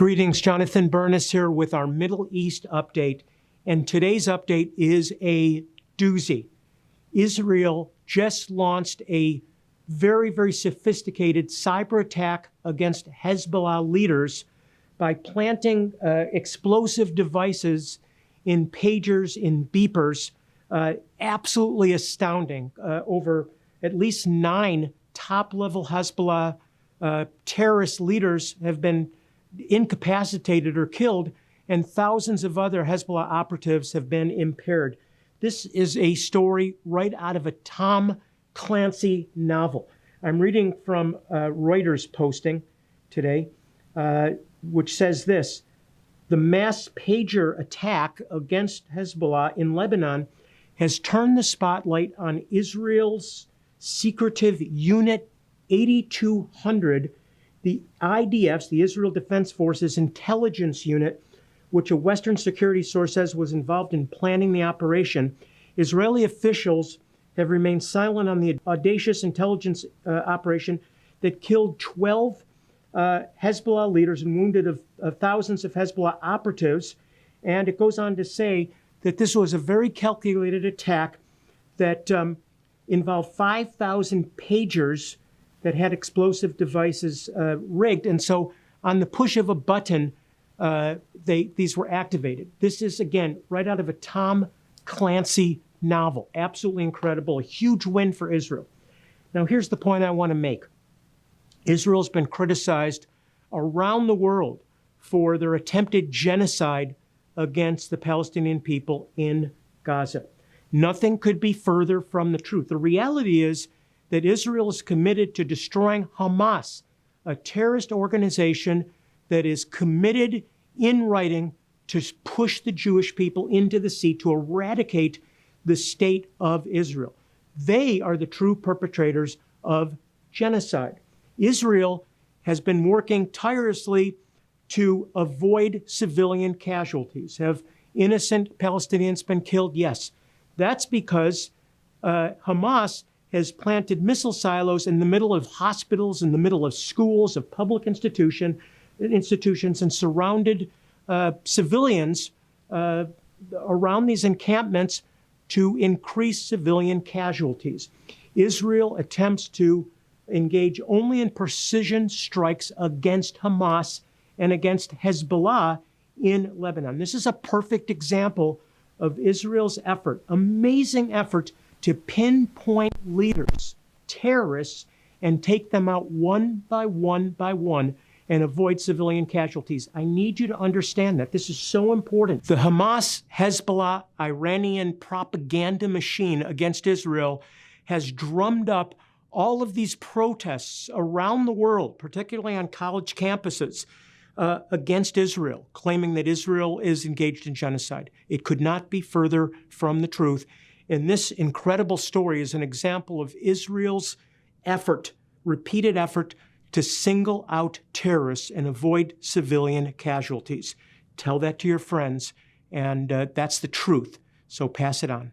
Greetings, Jonathan Bernis here with our Middle East update. And today's update is a doozy. Israel just launched a very sophisticated cyber attack against Hezbollah leaders by planting explosive devices in pagers, in beepers. Absolutely astounding. Over at least 9 top-level Hezbollah terrorist leaders have been incapacitated or killed, and thousands of other Hezbollah operatives have been impaired. This is a story right out of a Tom Clancy novel. I'm reading from Reuters posting today, which says this: the mass pager attack against Hezbollah in Lebanon has turned the spotlight on Israel's secretive Unit 8200, the IDF's, the Israel Defense Forces intelligence unit, which a Western security source says was involved in planning the operation. Israeli officials have remained silent on the audacious intelligence operation that killed 12 Hezbollah leaders and wounded thousands of Hezbollah operatives. And it goes on to say that this was a very calculated attack that involved 5,000 pagers that had explosive devices rigged. And so on the push of a button, these were activated. This is, again, right out of a Tom Clancy novel. Absolutely incredible. A huge win for Israel. Now, here's the point I want to make. Israel's been criticized around the world for their attempted genocide against the Palestinian people in Gaza. Nothing could be further from the truth. The reality is that Israel is committed to destroying Hamas, a terrorist organization that is committed in writing to push the Jewish people into the sea, to eradicate the state of Israel. They are the true perpetrators of genocide. Israel has been working tirelessly to avoid civilian casualties. Have innocent Palestinians been killed? Yes. That's because Hamas has planted missile silos in the middle of hospitals, in the middle of schools, of public institutions, and surrounded civilians around these encampments to increase civilian casualties. Israel attempts to engage only in precision strikes against Hamas and against Hezbollah in Lebanon. This is a perfect example of Israel's effort, amazing effort, to pinpoint leaders, terrorists, and take them out one by one and avoid civilian casualties. I need you to understand that. This is so important. The Hamas, Hezbollah, Iranian propaganda machine against Israel has drummed up all of these protests around the world, particularly on college campuses, against Israel, claiming that Israel is engaged in genocide. It could not be further from the truth. And this incredible story is an example of Israel's effort, repeated effort, to single out terrorists and avoid civilian casualties. Tell that to your friends, and that's the truth. So pass it on.